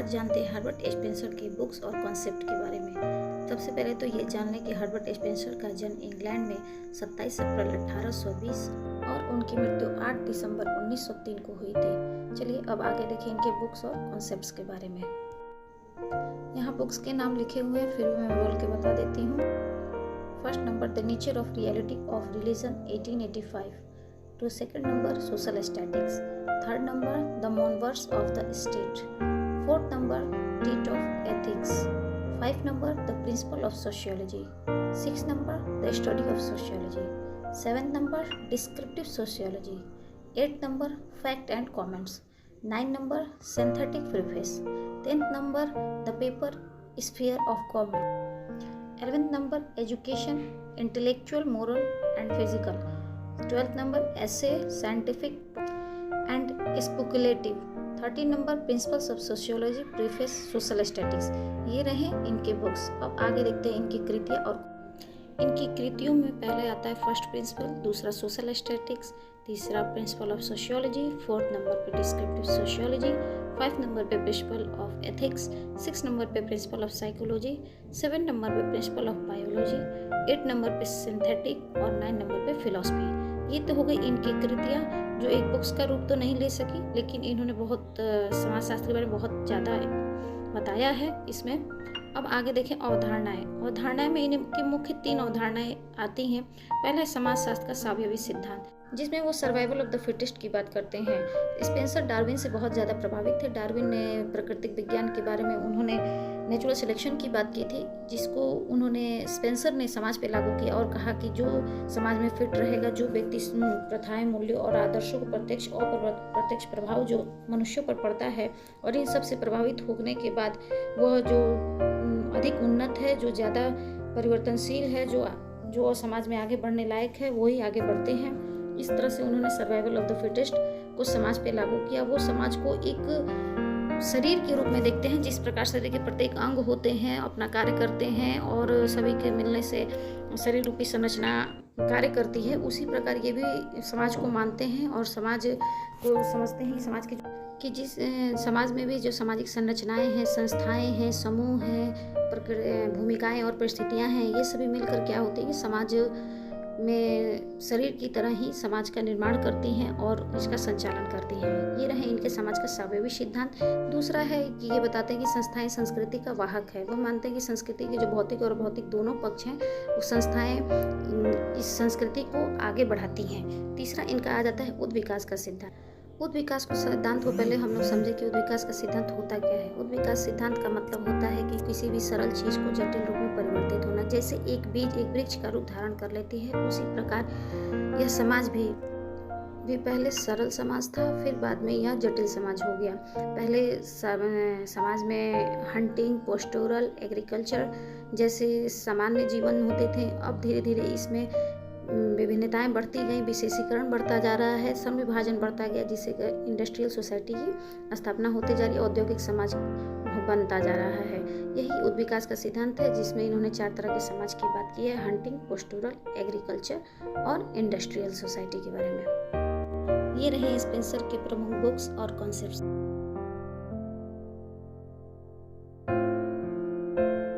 आज जानते हैं हर्बर्ट स्पेंसर की बुक्स और कॉन्सेप्ट के बारे में। सबसे पहले तो ये जान लें कि हर्बर्ट स्पेंसर का जन्म इंग्लैंड में 27 अप्रैल 1820 और उनकी मृत्यु 8 दिसंबर 1903 को हुई थी। चलिए अब आगे देखें इनके बुक्स और कॉन्सेप्ट्स के बारे में। यहाँ बुक्स के नाम लिखे हुए हैं, फिर भी मैं बोल के बता देती हूँ। First number the nature of reality of religion 1885, to second number social statics, third number the monverse of the state, fourth number teat of ethics, fifth number the principle of sociology, sixth number the study of sociology, seventh number descriptive sociology, eighth number fact and comments, ninth number synthetic preface, 10th number the paper sphere of government, 11th number education intellectual moral and physical, 12th number essay scientific and speculative, 13 number principles of sociology preface social statics. ये रहे इनके books. अब आगे देखते हैं इनकी कृतियाँ। और इनकी कृतियों में पहले आता है फर्स्ट प्रिंसिपल, दूसरा सोशल स्टैटिक्स, तीसरा principle of sociology, fourth number पे डिस्क्रिप्टिव सोशियोलॉजी, 5 नंबर पे प्रिंसिपल ऑफ एथिक्स, 6 नंबर पे प्रिंसिपल ऑफ साइकोलॉजी, 7 नंबर पे प्रिंसिपल ऑफ बायोलॉजी, 8 नंबर पे सिंथेटिक और 9 नंबर पे फिलॉसफी। ये तो हो गई इनकी कृतियाँ जो एक बुक्स का रूप तो नहीं ले सकी, लेकिन इन्होंने बहुत समाजशास्त्र के बारे में बहुत ज़्यादा बताया है इसमें। अब आगे देखें अवधारणाएं। अवधारणाएं में इनकी मुख्य 3 अवधारणाएं आती हैं। पहला है समाजशास्त्र का साम्यवादी सिद्धांत, जिसमें वो सर्वाइवल ऑफ द फिटेस्ट की बात करते हैं। स्पेंसर डार्विन से बहुत ज़्यादा प्रभावित थे। डार्विन ने प्राकृतिक विज्ञान के बारे में उन्होंने नेचुरल सिलेक्शन की बात की थी, जिसको उन्होंने स्पेंसर ने समाज पे लागू किया और कहा कि जो समाज में फिट रहेगा, जो व्यक्ति प्रथाएं, मूल्यों और आदर्शों को प्रत्यक्ष और प्रत्यक्ष प्रभाव जो मनुष्यों पर पड़ता है और इन सब से प्रभावित होने के बाद वह जो अधिक उन्नत है, जो ज़्यादा परिवर्तनशील है, जो समाज में आगे बढ़ने लायक है, वही आगे बढ़ते हैं। इस तरह से उन्होंने सर्वाइवल ऑफ द फिटेस्ट को समाज पे लागू किया। वो समाज को एक शरीर के रूप में देखते हैं, जिस प्रकार शरीर के प्रत्येक अंग होते हैं, अपना कार्य करते हैं और सभी के मिलने से शरीर रूपी संरचना कार्य करती है, उसी प्रकार ये भी समाज को मानते हैं और समाज को समझते हैं। समाज कि जिस समाज में भी जो सामाजिक संरचनाएं हैं, संस्थाएं हैं, समूह हैं, भूमिकाएं और परिस्थितियां हैं, ये सभी मिलकर क्या होते हैं कि समाज में शरीर की तरह ही समाज का निर्माण करती हैं और इसका संचालन करती हैं। ये रहे इनके समाज का साम्यवादी सिद्धांत। दूसरा है कि ये बताते हैं कि संस्थाएं संस्कृति का वाहक है। वो मानते हैं कि संस्कृति के जो भौतिक और अभौतिक दोनों पक्ष हैं, वो संस्थाएं इस संस्कृति को आगे बढ़ाती हैं। तीसरा इनका आ जाता है उद्विकास का सिद्धांत। उद्विकास को सिद्धांत को पहले हम लोग समझे कि उद्विकास का सिद्धांत होता क्या है। उद्विकास सिद्धांत का मतलब होता है कि किसी भी सरल चीज को जटिल रूप में परिवर्तित होना। जैसे एक बीज एक वृक्ष का रूप धारण कर लेती है, उसी प्रकार यह समाज भी पहले सरल समाज था, फिर बाद में यह जटिल समाज हो गया। पहले समाज में हंटिंग, पोस्टोरल, एग्रीकल्चर जैसे सामान्य जीवन होते थे। अब धीरे धीरे इसमें विभिन्नताएं बढ़ती गई, विशेषीकरण बढ़ता जा रहा है, समविभाजन बढ़ता गया, जिससे इंडस्ट्रियल सोसाइटी की स्थापना होते जा रही है, औद्योगिक समाज बनता जा रहा है। यही उद्विकास का सिद्धांत है, जिसमें इन्होंने 4 तरह के समाज की बात की है: हंटिंग, पोस्टोरल, एग्रीकल्चर और इंडस्ट्रियल सोसाइटी के बारे में। ये रहे स्पेंसर के प्रमुख बुक्स और कॉन्सेप्ट्स।